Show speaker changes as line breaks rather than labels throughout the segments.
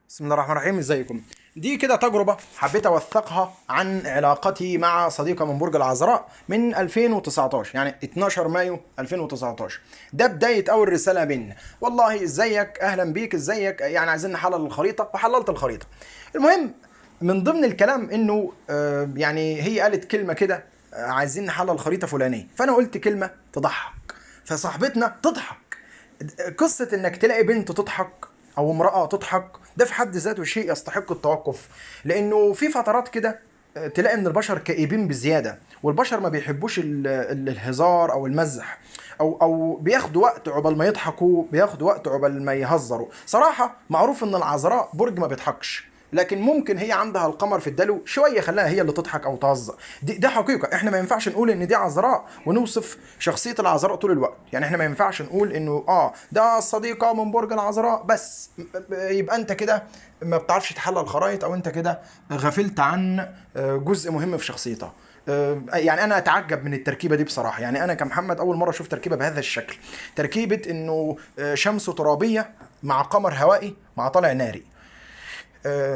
بسم الله الرحمن الرحيم. ازيكم؟ دي كده تجربة حبيت اوثقها عن علاقتي مع صديقة من برج العذراء من 2019، يعني 12 مايو 2019. ده بداية اول رسالة بينا. والله ازيك، اهلا بيك، ازيك، يعني عايزين نحلل الخريطة، وحللت الخريطة. المهم، من ضمن الكلام انه يعني هي قالت كلمة كده، عايزين نحلل الخريطة فلانية، فانا قلت كلمة تضحك، فصاحبتنا تضحك. قصة انك تلاقي بنت تضحك او امرأة تضحك، ده في حد ذاته شيء يستحق التوقف. لانه في فترات كده تلاقي ان البشر كئيبين بزيادة، والبشر ما بيحبوش الهزار او المزح، او بياخدوا وقت عقبال ما يضحكوا، بياخدوا وقت عقبال ما يهزروا. صراحة معروف ان العذراء برج ما بيضحكش، لكن ممكن هي عندها القمر في الدلو شويه خلاها هي اللي تضحك او تهزر. ده حقيقه، احنا ما ينفعش نقول ان دي عذراء ونوصف شخصيه العذراء طول الوقت. يعني احنا ما ينفعش نقول انه ده الصديقه من برج العذراء بس، يبقى انت كده ما بتعرفش تحلل الخرائط، او انت كده غفلت عن جزء مهم في شخصيتها. يعني انا اتعجب من التركيبه دي بصراحه. يعني انا كمحمد اول مره اشوف تركيبه بهذا الشكل، تركيبه انه شمس ترابيه مع قمر هوائي مع طالع ناري.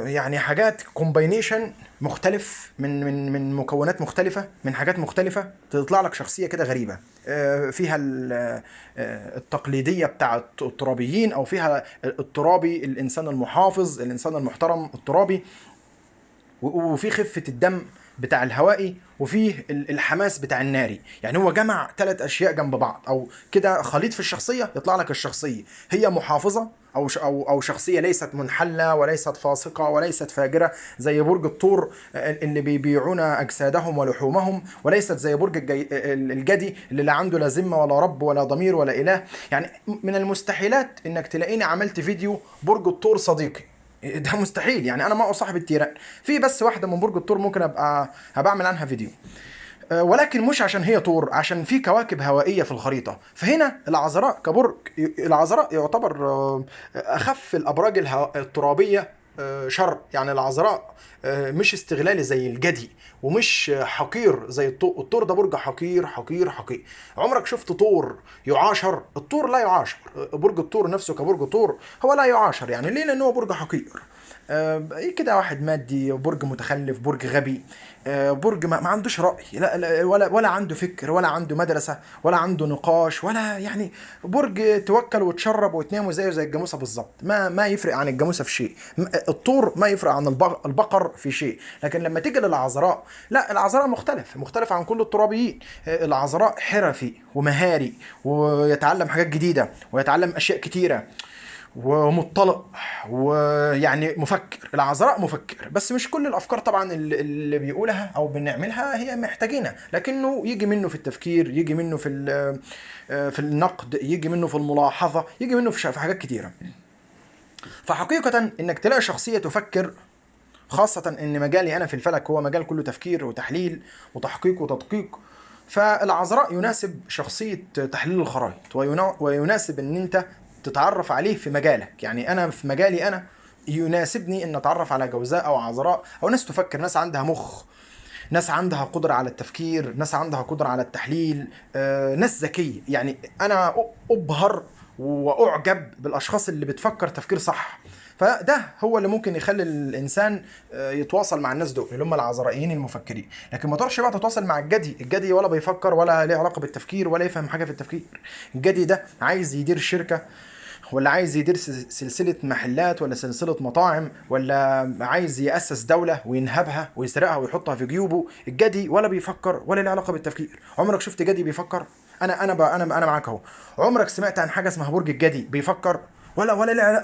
يعني حاجات كومباينيشن مختلف من مكونات مختلفة، من حاجات مختلفة، تطلع لك شخصية كده غريبة. فيها التقليدية بتاع الترابيين، او فيها الترابي، الانسان المحافظ، الانسان المحترم الترابي، وفي خفة الدم بتاع الهوائي، وفيه الحماس بتاع الناري. يعني هو جمع ثلاث اشياء جنب بعض، او كده خليط في الشخصيه، يطلع لك الشخصيه هي محافظه، او شخصيه ليست منحله وليست فاسقه وليست فاجره زي برج الثور اللي بيبيعون اجسادهم ولحومهم، وليست زي برج الجدي اللي لا عنده لا ذمه ولا رب ولا ضمير ولا اله. يعني من المستحيلات انك تلاقيني عملت فيديو برج الثور صديقي، ده مستحيل. يعني انا ما صاحب التيران، في بس واحده من برج الثور ممكن هبقى اعمل عنها فيديو. ولكن مش عشان هي طور، عشان في كواكب هوائيه في الخريطه. فهنا العذراء كبرج، العذراء يعتبر اخف الابراج الترابيه شر. يعني العذراء مش استغلالي زي الجدي، ومش حقير زي الطور. الطور ده برج حقير حقير حقير. عمرك شفت طور يعاشر؟ الطور لا يعاشر. برج الطور نفسه كبرج طور هو لا يعاشر. يعني ليه؟ لانه هو برج حقير. ايه كده، واحد مادي، برج متخلف، برج غبي، برج ما عندوش رأي، لا ولا عنده فكر، ولا عنده مدرسة، ولا عنده نقاش، ولا يعني برج توكل وتشرب وتنام زيه زي الجاموسة بالظبط. ما يفرق عن الجاموسة في شيء. الطور ما يفرق عن البقر في شيء. لكن لما تيجي للعذراء، لا، العذراء مختلف عن كل الترابيين. العذراء حرفي ومهاري، ويتعلم حاجات جديدة، ويتعلم أشياء كتيرة، ومطلق، ويعني مفكر. العذراء مفكر، بس مش كل الافكار طبعا اللي بيقولها او بنعملها هي محتاجينها، لكنه يجي منه في التفكير، يجي منه في النقد، يجي منه في الملاحظه، يجي منه في حاجات كتيره. فحقيقه انك تلاقي شخصيه تفكر، خاصه ان مجالي انا في الفلك هو مجال كله تفكير وتحليل وتحقيق وتدقيق، فالعذراء يناسب شخصية تحليل الخرائط، ويناسب ان انت تتعرف عليه في مجالك. يعني انا في مجالي انا يناسبني ان اتعرف على جوزاء او عذراء، او ناس تفكر، ناس عندها مخ، ناس عندها قدرة على التفكير، ناس عندها قدرة على التحليل، ناس ذكية. يعني أنا أبهر وأعجب بالأشخاص اللي بتفكر تفكير صح. فده هو اللي ممكن يخلي الانسان يتواصل مع الناس دول اللي هم العذرائيين المفكرين. لكن ما تروحش بقى تتواصل مع الجدي ولا بيفكر ولا ليه علاقه بالتفكير ولا يفهم حاجه في التفكير. الجدي ده عايز يدير شركه، ولا عايز يدير سلسلة محلات، ولا سلسلة مطاعم، ولا عايز يأسس دولة وينهبها ويسرقها ويحطها في جيوبه. الجدي ولا بيفكر ولا له علاقة بالتفكير. عمرك شفت جدي بيفكر؟ انا معاك اهو. عمرك سمعت عن حاجة اسمها برج الجدي بيفكر؟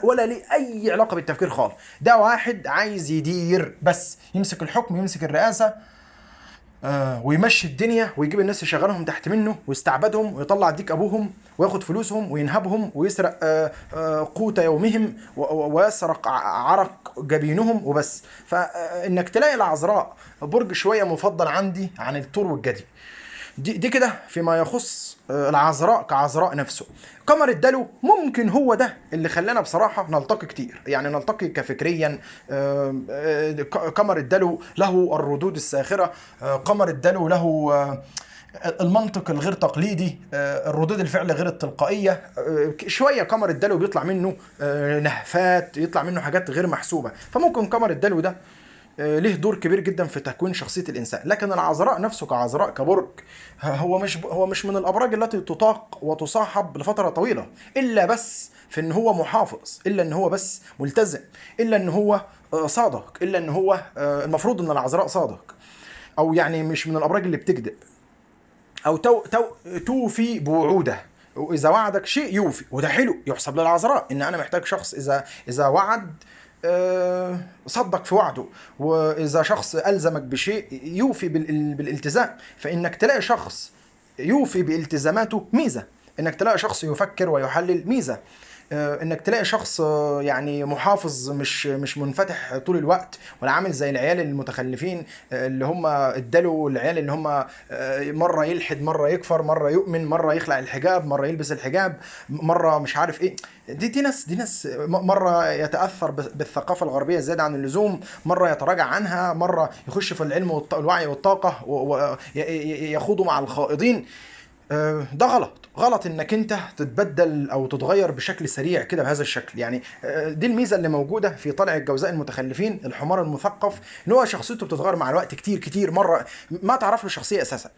ولا ليه اي علاقة بالتفكير خالص. ده واحد عايز يدير بس، يمسك الحكم، يمسك الرئاسة، ويمشي الدنيا، ويجيب الناس يشغلهم تحت منه ويستعبدهم، ويطلع ديك ابوهم، وياخد فلوسهم وينهبهم، ويسرق قوت يومهم، ويسرق عرق جبينهم وبس. فانك تلاقي العذراء برج شويه مفضل عندي عن الثور والجدي. دي كده فيما يخص العذراء كعذراء نفسه. قمر الدلو ممكن هو ده اللي خلانا بصراحة نلتقي كتير، يعني نلتقي كفكريا. قمر الدلو له الردود الساخرة. قمر الدلو له المنطق الغير تقليدي، الردود الفعل غير التلقائيه، شويه قمر الدلو بيطلع منه نهفات، يطلع منه حاجات غير محسوبه. فممكن قمر الدلو ده ليه دور كبير جدا في تكوين شخصيه الانسان. لكن العذراء نفسه كعذراء كبرج هو مش من الابراج التي تطاق وتصاحب لفتره طويله، الا بس في ان هو محافظ، الا ان هو بس ملتزم، الا ان هو صادق، الا ان هو المفروض ان العذراء صادق، او يعني مش من الابراج اللي بتكذب، او توفي بوعوده، واذا وعدك شيء يوفي، وده حلو يحسب للعذراء. ان انا محتاج شخص اذا وعد صدق في وعده، واذا شخص الزمك بشيء يوفي بالالتزام. فانك تلاقي شخص يوفي بالتزاماته ميزه، انك تلاقي شخص يفكر ويحلل ميزه، انك تلاقي شخص يعني محافظ، مش منفتح طول الوقت، ولا عامل زي العيال المتخلفين اللي هم ادالوا العيال اللي هم مره يلحد، مره يكفر، مره يؤمن، مره يخلع الحجاب، مره يلبس الحجاب، مره مش عارف ايه. دي ناس مره يتاثر بالثقافه الغربيه زياده عن اللزوم، مره يتراجع عنها، مره يخش في العلم والوعي والطاقه ويخوضوا مع الخائضين. ده غلط انك انت تتبدل او تتغير بشكل سريع كده بهذا الشكل. يعني دي الميزه اللي موجوده في طالع الجوزاء المتخلفين، الحمار المثقف، ان هو شخصيته بتتغير مع الوقت كتير مره ما تعرف له شخصيه اساسا.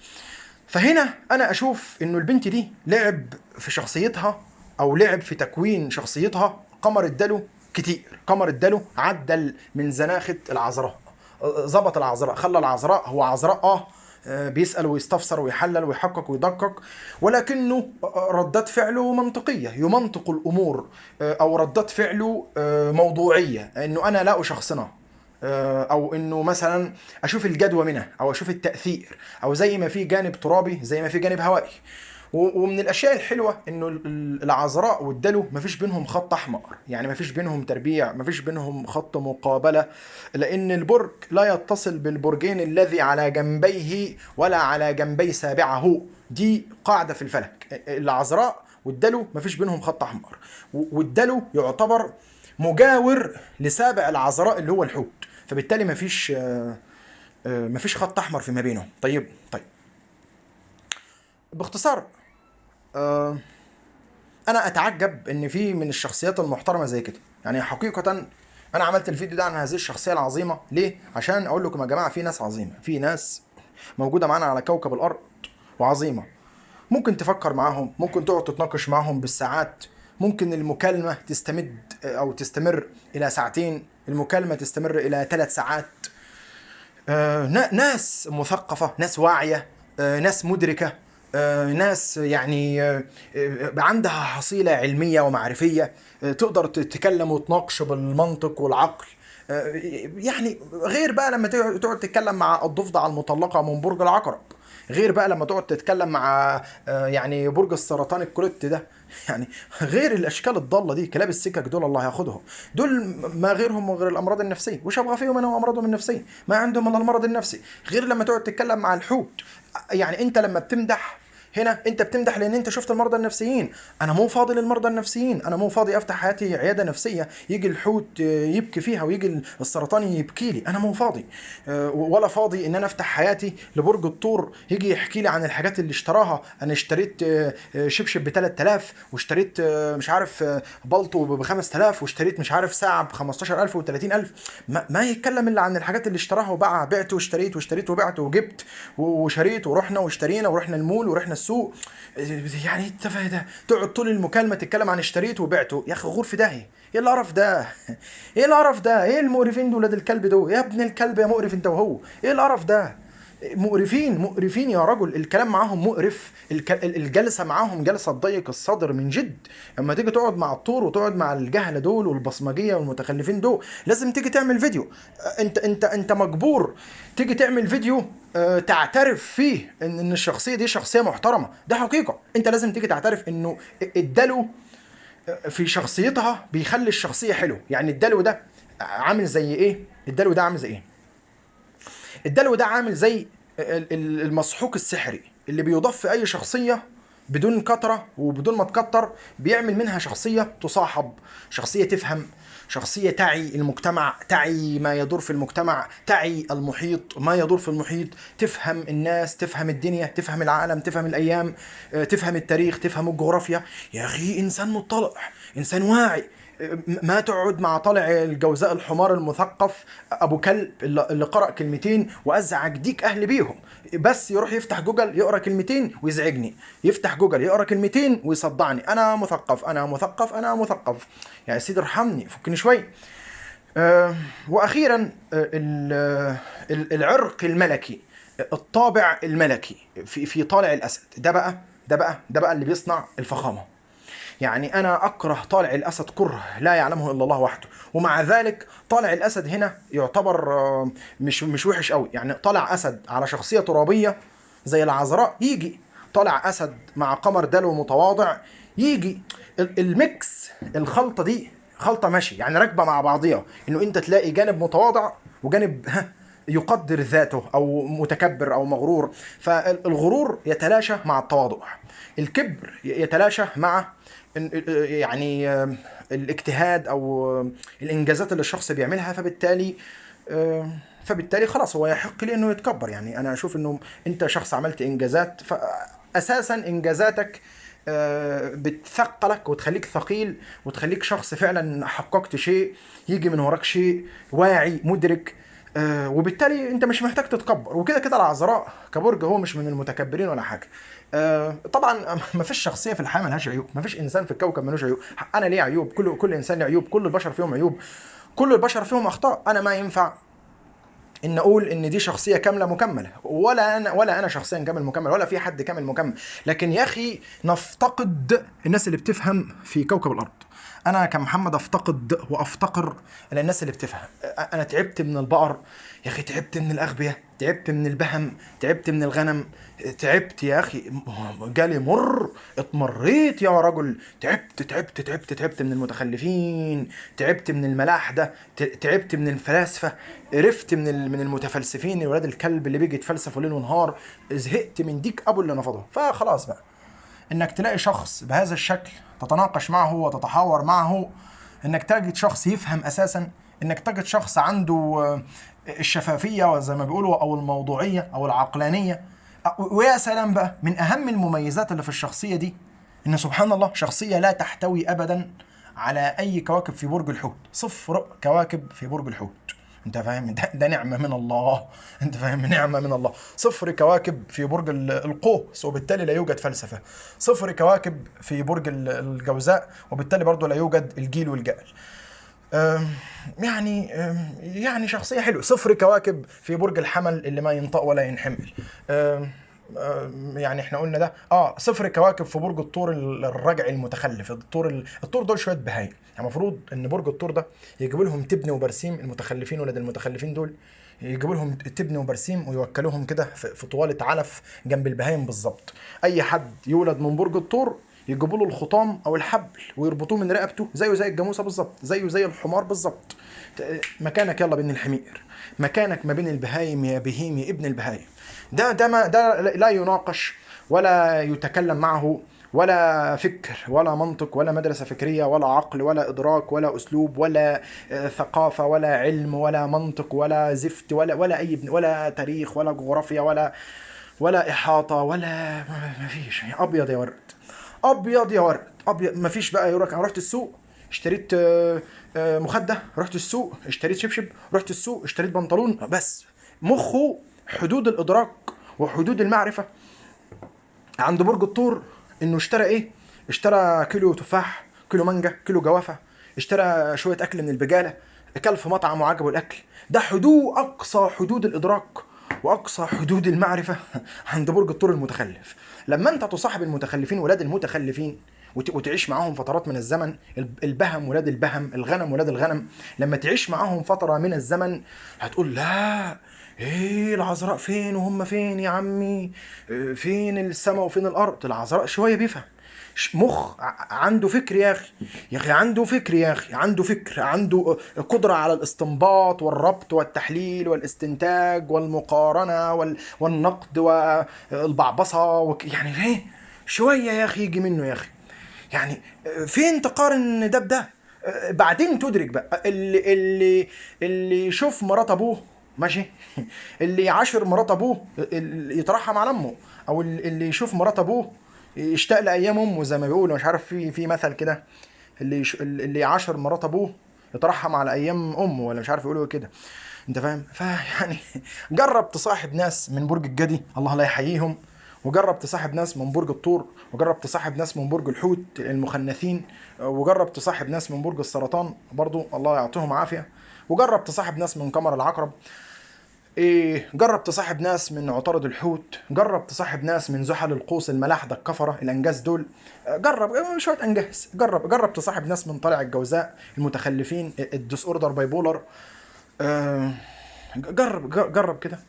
فهنا انا اشوف انه البنت دي لعب في شخصيتها، او لعب في تكوين شخصيتها قمر الدلو كتير. قمر الدلو عدل من زناخه العذراء، ظبط العذراء، خلى العذراء هو عذراء بيسأل ويستفسر ويحلل ويحقق ويدقق، ولكنه ردات فعله منطقية، يمنطق الأمور، أو ردات فعله موضوعية، إنه أنا لا أشخصنها، أو إنه مثلا أشوف الجدوى منها، أو أشوف التأثير، أو زي ما في جانب ترابي زي ما في جانب هوائي. ومن الاشياء الحلوه انه العذراء والدلو مفيش بينهم خط احمر، يعني مفيش بينهم تربيع، مفيش بينهم خط مقابله، لان البرج لا يتصل بالبرجين الذي على جنبيه ولا على جنبي سابعه. دي قاعده في الفلك، العذراء والدلو مفيش بينهم خط احمر، والدلو يعتبر مجاور لسابع العذراء اللي هو الحوت، فبالتالي مفيش خط احمر فيما بينهم. طيب باختصار، انا اتعجب ان في من الشخصيات المحترمه زي كده. يعني حقيقه انا عملت الفيديو ده عن هذه الشخصيه العظيمه ليه؟ عشان اقول لكم يا جماعه في ناس عظيمه، في ناس موجوده معانا على كوكب الارض وعظيمه، ممكن تفكر معاهم، ممكن تقعد تتناقش معاهم بالساعات، ممكن المكالمه تستمد او تستمر الى ساعتين، المكالمه تستمر الى 3 ساعات. ناس مثقفه، ناس واعيه، ناس مدركه، ناس يعني عندها حصيلة علمية ومعرفية، تقدر تتكلم وتناقش بالمنطق والعقل. يعني غير بقى لما تقعد تتكلم مع الضفدع المطلقة من برج العقرب، غير بقى لما تقعد تتكلم مع يعني برج السرطان الكوليت ده، يعني غير الاشكال الضاله دي، كلاب السكك دول الله ياخدهم، دول ما غيرهم غير الامراض النفسيه، وش ابغى فيهم انا وامراضهم النفسيه؟ ما عندهم الا المرض النفسي. غير لما تقعد تتكلم مع الحوت، يعني انت لما بتمدح هنا انت بتمدح لان انت شفت المرضى النفسيين، انا مو فاضي للمرضى النفسيين، انا مو فاضي افتح حياتي عياده نفسيه يجي الحوت يبكي فيها ويجي السرطان يبكي لي، انا مو فاضي. ولا فاضي ان انا افتح حياتي لبرج الثور يجي يحكي لي عن الحاجات اللي اشتراها. انا اشتريت شبشب ب 3000، واشتريت مش عارف بلطو ب 5000، واشتريت مش عارف ساعه ب 15000 و 30000. ما يتكلم الا عن الحاجات اللي اشتراها وباع، بعت واشتريت وبعت وجبت وشريت ورحنا واشترينا ورحنا المول ورحنا السوق. يعني انت ده تقعد طول المكالمه تتكلم عن اشتريت وبعته، يا اخي غور في داهيه. ايه القرف ده؟ ايه القرف ده؟ ايه المقرفين دول ولاد الكلب دول؟ يا ابن الكلب يا مقرف انت وهو، ايه القرف ده؟ مقرفين يا رجل، الكلام معاهم مقرف، الجلسه معاهم جلسه تضيق الصدر من جد. اما تيجي تقعد مع الطور وتقعد مع الجهله دول والبصمجيه والمتخلفين دول، لازم تيجي تعمل فيديو. انت مجبور تيجي تعمل فيديو تعترف فيه ان الشخصيه دي شخصيه محترمه، ده حقيقه. انت لازم تيجي تعترف انه الدلو في شخصيتها بيخلي الشخصيه حلو. يعني الدلو ده عامل زي ايه؟ الدلو ده عامل زي ايه؟ الدلو ده عامل زي المسحوق السحري اللي بيضاف في اي شخصيه بدون كتره وبدون ما تكتر، بيعمل منها شخصيه تصاحب، شخصيه تفهم، شخصية تعي المجتمع، تعي ما يدور في المجتمع، تعي المحيط ما يدور في المحيط، تفهم الناس، تفهم الدنيا، تفهم العالم، تفهم الأيام، تفهم التاريخ، تفهم الجغرافيا. يا أخي إنسان مطلع، إنسان واعي. ما تقعد مع طالع الجوزاء الحمار المثقف ابو كلب اللي قرأ كلمتين وازعج ديك اهل بيهم، بس يروح يفتح جوجل يقرا كلمتين ويزعجني، يفتح جوجل يقرا كلمتين ويصدعني، انا مثقف انا مثقف انا مثقف. يا سيدي ارحمني، فكني شوي. واخيرا العرق الملكي، الطابع الملكي في طالع الاسد ده بقى اللي بيصنع الفخامه. يعني انا اكره طالع الاسد كره لا يعلمه الا الله وحده، ومع ذلك طالع الاسد هنا يعتبر مش وحش قوي. يعني طالع اسد على شخصيه ترابيه زي العذراء يجي، طالع اسد مع قمر دلو متواضع يجي. الميكس، الخلطه دي خلطه ماشي، يعني راكبه مع بعضيها، انه انت تلاقي جانب متواضع وجانب يقدر ذاته او متكبر او مغرور. فالغرور يتلاشى مع التواضع، الكبر يتلاشى مع يعني الاجتهاد او الانجازات اللي الشخص بيعملها. فبالتالي خلاص هو يحق لي انه يتكبر. يعني انا اشوف انه انت شخص عملت انجازات، فاساسا انجازاتك بتثقلك وتخليك ثقيل وتخليك شخص فعلا حققت شيء، يجي من وراك شيء واعي مدرك. وبالتالي انت مش محتاج تتكبر. وكده كده العذراء كبرج هو مش من المتكبرين ولا حاجه. طبعا ما فيش شخصيه في الحياه ملهاش عيوب، ما فيش انسان في الكوكب ملوش عيوب. انا ليه عيوب، كل انسان له عيوب، كل البشر فيهم عيوب، كل البشر فيهم اخطاء. انا ما ينفع ان اقول ان دي شخصيه كامله مكمله، ولا انا شخصيا كامل مكمل، ولا في حد كامل مكمل. لكن يا اخي نفتقد الناس اللي بتفهم في كوكب الارض. انا كمحمد افتقد وافتقر الى الناس اللي بتفهم. انا تعبت من البقر يا اخي، تعبت من الاغبياء، تعبت من البهم، تعبت من الغنم، تعبت يا اخي، جالي مر، اتمريت يا رجل، تعبت من المتخلفين، تعبت من الملاحده، تعبت من الفلاسفه، قرفت من المتفلسفين ولاد الكلب اللي بيجي يتفلسفوا ليل ونهار، زهقت من ديك ابو اللي نفضه. فخلاص بقى، انك تلاقي شخص بهذا الشكل تتناقش معه وتتحاور معه، انك تجد شخص يفهم اساسا، انك تجد شخص عنده الشفافيه زي ما بيقولوا او الموضوعيه او العقلانيه. ويا سلام بقى، من اهم المميزات اللي في الشخصيه دي ان سبحان الله شخصيه لا تحتوي ابدا على اي كواكب في برج الحوت، 0 كواكب في برج الحوت. انت فاهم؟ ده نعمه من الله، انت فاهم؟ نعمه من الله. 0 كواكب في برج القوس وبالتالي لا يوجد فلسفه، 0 كواكب في برج الجوزاء وبالتالي برضه لا يوجد الجيل والجأل. يعني شخصيه حلوه. 0 كواكب في برج الحمل اللي ما ينطق ولا ينحمل. يعني احنا قلنا ده 0 كواكب في برج الثور الرجعي المتخلف. الثور دول شويه بهايم. يعني المفروض ان برج الثور ده يجيبوا لهم تبن وبرسيم، المتخلفين ولاد المتخلفين دول يجيبوا لهم تبن وبرسيم ويوكلوهم كده في طوالة علف جنب البهايم بالظبط. اي حد يولد من برج الثور يجيبوا له الخطام او الحبل ويربطوه من رقبته زيه زي الجاموسه بالظبط، زيه زي الحمار بالظبط. مكانك يلا بين الحمير، مكانك ما بين البهايم يا بهيم يا ابن البهايم. ده لا يناقش ولا يتكلم معه، ولا فكر ولا منطق ولا مدرسة فكرية ولا عقل ولا إدراك ولا أسلوب ولا ثقافة ولا علم ولا منطق ولا زفت ولا تاريخ ولا جغرافيا ولا إحاطة ولا ما فيش. أبيض يا ورد، أبيض يا ورد، أبيض. ما فيش بقى يقولك أنا رحت السوق اشتريت مخدة، رحت السوق اشتريت شبشب، رحت السوق اشتريت بنطلون. بس مخه حدود الإدراك وحدود المعرفة عند برج الثور انه اشترى ايه؟ اشترى كيلو تفاح، كيلو مانجا، كيلو جوافة، اشترى شوية اكل من البجالة، اكل في مطعم وعجبه الاكل. ده حدود، اقصى حدود الادراك واقصى حدود المعرفة عند برج الثور المتخلف. لما انت تصاحب المتخلفين ولاد المتخلفين وتعيش معاهم فترات من الزمن، البهم ولاد البهم، الغنم ولاد الغنم، لما تعيش معاهم فترة من الزمن هتقول لا، ايه العذراء فين وهم فين يا عمي؟ فين السماء وفين الارض؟ العذراء شويه بيفهم، عنده فكر يا اخي، عنده فكر يا اخي، عنده فكر، عنده قدره على الاستنباط والربط والتحليل والاستنتاج والمقارنه والنقد والبعبصه يعني ليه شويه يا اخي يجي منه يا اخي. يعني فين تقارن ده بده؟ بعدين تدرك بقى اللي يشوف مرات ابوه ماشي، اللي يعاشر مرات ابوه اللي يترحم على امه، او اللي يشوف مرات ابوه يشتاق لايام امه زي ما بيقولوا، مش عارف في مثل كده، اللي يعاشر مرات ابوه يترحم على ايام امه، ولا مش عارف يقولوا كده، انت فاهم؟ فيعني جرب تصاحب ناس من برج الجدي، الله لا يحييهم، وجرب تصاحب ناس من برج الثور، وجرب تصاحب ناس من برج الحوت المخنثين، وجرب تصاحب ناس من برج السرطان برضو الله يعطيهم عافية، وجرب تصاحب ناس من قمر العقرب، جرب تصاحب ناس من عطارد الحوت، جرب تصاحب ناس من زحل القوس الملاحدة الكفرة الانجاز دول، جرب شوية انجاز، جرب تصاحب ناس من طالع الجوزاء المتخلفين الديس اوردر باي بولر، جرب كده،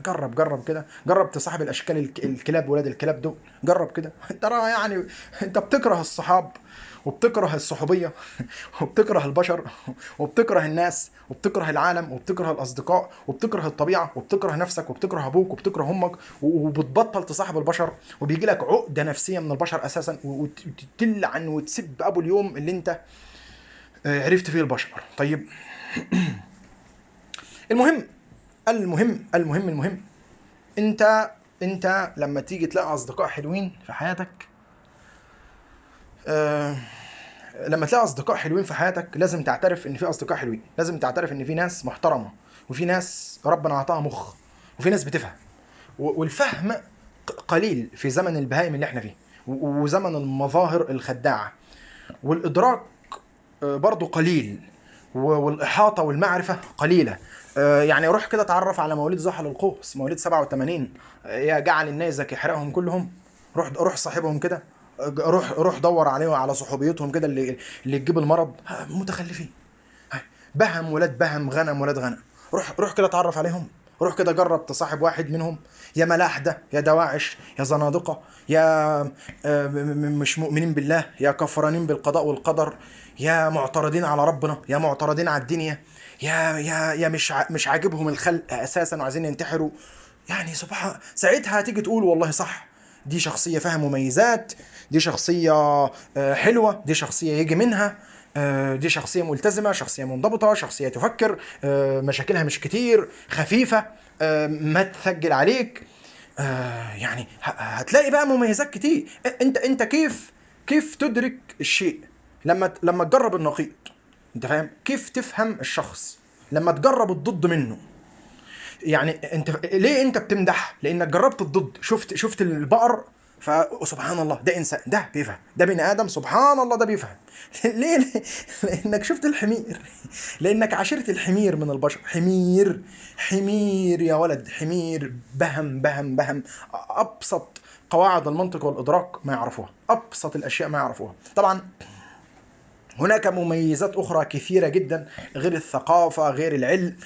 جرب كده، جرب تصاحب الاشكال الكلاب ولاد الكلاب دول، جرب كده. ترى يعني انت بتكره الصحاب، وبتكره الصحوبيه، وبتكره البشر، وبتكره الناس، وبتكره العالم، وبتكره الاصدقاء، وبتكره الطبيعه، وبتكره نفسك، وبتكره ابوك، وبتكره امك، وبتبطل تصاحب البشر، وبيجي لك عقده نفسيه من البشر اساسا، وتلعن وتسب ابو اليوم اللي انت عرفت فيه البشر. طيب المهم المهم انت لما تيجي تلاقي اصدقاء حلوين في حياتك، آه لما تلاقي اصدقاء حلوين في حياتك لازم تعترف ان في اصدقاء حلوين، لازم تعترف ان في ناس محترمه، وفي ناس ربنا اعطاها مخ، وفي ناس بتفهم، والفهم قليل في زمن البهائم اللي احنا فيه، وزمن المظاهر الخداعه، والادراك برضو قليل، والاحاطه والمعرفه قليله. يعني روح كده اتعرف على مواليد زحل القوس، مواليد 87، يا جعل النيزك يحرقهم كلهم، روح صاحبهم كده، روح دور عليهم على صحوبيتهم كده اللي تجيب المرض، متخلفين، بهم ولاد بهم، غنم ولاد غنم، روح كده اتعرف عليهم، روح كده جرب تصاحب واحد منهم، يا ملاحدة، يا دواعش، يا زنادقة، يا مش مؤمنين بالله، يا كفرانين بالقضاء والقدر، يا معترضين على ربنا، يا معترضين على الدنيا، يا مش عاجبهم الخلق اساسا وعايزين ينتحروا. يعني سبحان، ساعتها هتيجي تقول والله صح، دي شخصية فيها مميزات، دي شخصية حلوة، دي شخصية يجي منها، دي شخصية ملتزمة، شخصية منضبطة، شخصية تفكر، مشاكلها مش كتير، خفيفة، ما تثقل عليك، يعني هتلاقي بقى مميزات كتير. انت كيف تدرك الشيء؟ لما تجرب النقيض، انت فاهم؟ كيف تفهم الشخص لما تجرب الضد منه؟ يعني انت ليه انت بتمدح؟ لانك جربت الضد، شفت البقر، فسبحان الله ده انسان، ده بيفهم، ده بني ادم، سبحان الله ده بيفهم. ليه؟ لانك شفت الحمير، لانك عاشرت الحمير من البشر، حمير يا ولد، حمير، بهم ابسط قواعد المنطق والادراك ما يعرفوها، ابسط الاشياء ما يعرفوها. طبعا هناك مميزات اخرى كثيره جدا، غير الثقافه، غير العلم،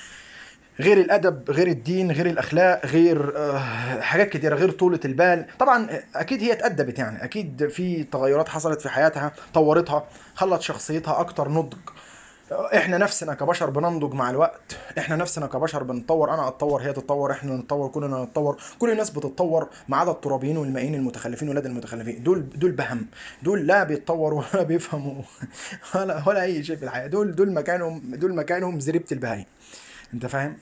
غير الادب، غير الدين، غير الاخلاق، غير حاجات كتيره، غير طولة البال. طبعا اكيد هي اتأدبت، يعني اكيد في تغيرات حصلت في حياتها طورتها، خلت شخصيتها اكتر نضج. احنا نفسنا كبشر بننضج مع الوقت، احنا نفسنا كبشر بنتطور، انا اتطور، هي تتطور، احنا نتطور، كلنا نتطور، كل الناس بتتطور ما عدا الترابيين والمائين المتخلفين ولاد المتخلفين، دول بهم، دول لا بيتطوروا ولا بيفهموا ولا اي شيء في الحياه، دول مكانهم زريبه البهايم، انت فاهم؟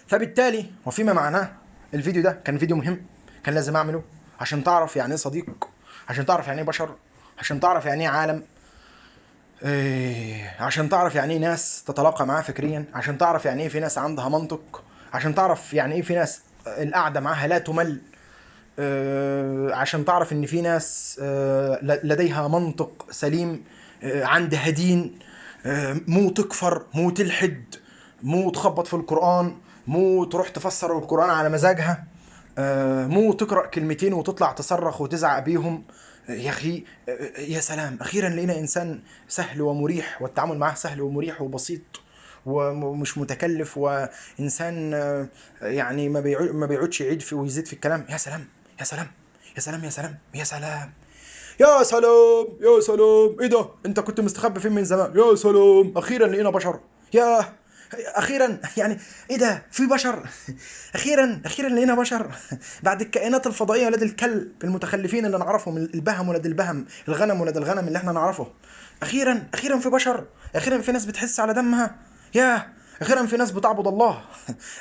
فبالتالي وفيما معناه الفيديو ده كان فيديو مهم، كان لازم اعمله عشان تعرف يعني ايه صديق، عشان تعرف يعني ايه بشر، عشان تعرف يعني ايه عالم، عشان تعرف يعني ايه ناس تتلاقى معاه فكريا، عشان تعرف يعني ايه في ناس عندها منطق، عشان تعرف يعني ايه في ناس القعده معاها لا تمل، عشان تعرف ان في ناس لديها منطق سليم، عندها دين، مو تكفر، مو تلحد، مو تخبط في القرآن، مو تروح تفسر القرآن على مزاجها، مو تقرأ كلمتين وتطلع تصرخ وتزعق بيهم. يا أخي يا سلام، أخيرا لقينا إنسان سهل ومريح، والتعامل معه سهل ومريح وبسيط ومش متكلف، وإنسان يعني ما بيعودش يعيد في ويزيد في الكلام. يا سلام يا سلام يا سلام يا سلام يا سلام يا سلام يا سلام، ايه ده؟ انت كنت مستخبي فين من زمان؟ يا سلام، اخيرا لقينا بشر، يا اخيرا، يعني ايه ده؟ في بشر اخيرا لقينا بشر بعد الكائنات الفضائيه ولاد الكلب المتخلفين اللي نعرفهم، البهم ولاد البهم، الغنم ولاد الغنم اللي احنا نعرفه. اخيرا في بشر، اخيرا في ناس بتحس على دمها، ياه، اخيرا في ناس بتعبد الله،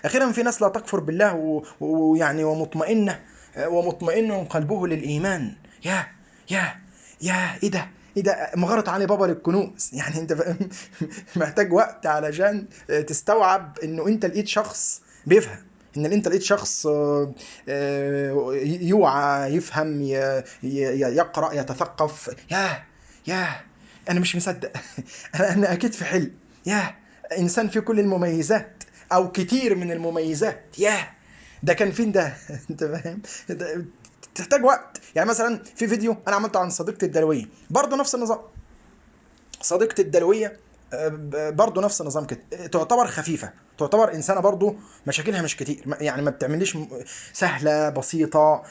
اخيرا في ناس لا تكفر بالله ويعني ومطمئنه، ومطمئن قلبه للايمان. ياه ياه ياه، ايه ده، ايه ده، مغارة علي بابا للكنوز. يعني انت فاهم؟ محتاج وقت علشان تستوعب انه انت لقيت شخص بيفهم، ان انت لقيت شخص يوعى، يفهم، يقرأ، يتثقف. ياه ياه، انا مش مصدق. انا اكيد في حلم. ياه، انسان فيه كل المميزات او كتير من المميزات. ياه، ده كان فين ده؟ انت فاهم؟ تحتاج وقت. يعني مثلا في فيديو انا عملته عن صديقتي الدلويه، برضه نفس النظام. صديقتي الدلويه برضه نفس النظام كده، تعتبر خفيفه، تعتبر انسانه برضه مشاكلها مش كتير، يعني ما بتعمليش، سهله بسيطه،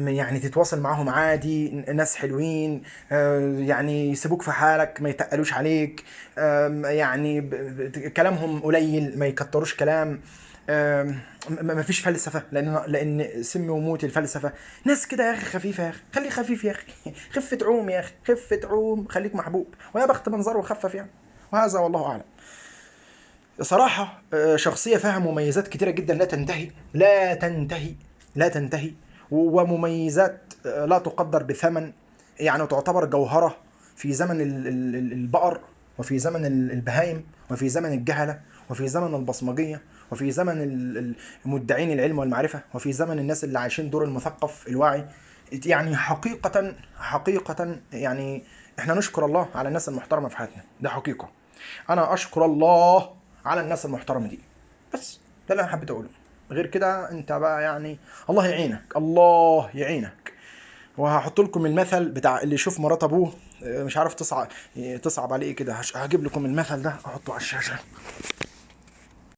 يعني تتواصل معاهم عادي، ناس حلوين، يعني يسيبوك في حالك، ما يتقلوش عليك، يعني كلامهم قليل، ما يكتروش كلام، ما فيش فلسفه، لان سم وموت الفلسفه. ناس كده يا اخي خفيفه، يا اخي خليه خفيف يا اخي. خفه عوم يا اخي، خفه عوم، خليك محبوب، ويا بخت منظره خفف يعني. وهذا والله اعلم. صراحه شخصيه فيها مميزات كتيره جدا لا تنتهي، لا تنتهي، لا تنتهي، ومميزات لا تقدر بثمن. يعني تعتبر جوهره في زمن البقر، وفي زمن البهايم، وفي زمن الجهله، وفي زمن البصمجيه، وفي زمن مدعين العلم والمعرفة، وفي زمن الناس اللي عايشين دور المثقف الواعي. يعني حقيقة، حقيقة يعني احنا نشكر الله على الناس المحترمة في حياتنا، ده حقيقة. انا اشكر الله على الناس المحترمة دي، بس ده اللي انا حبيت اقوله. غير كده انت بقى يعني الله يعينك، الله يعينك. وهحط لكم المثل بتاع اللي يشوف مرات ابوه مش عارف تصعب عليه ايه كده. هجيب لكم المثل ده احطه على الشاشة.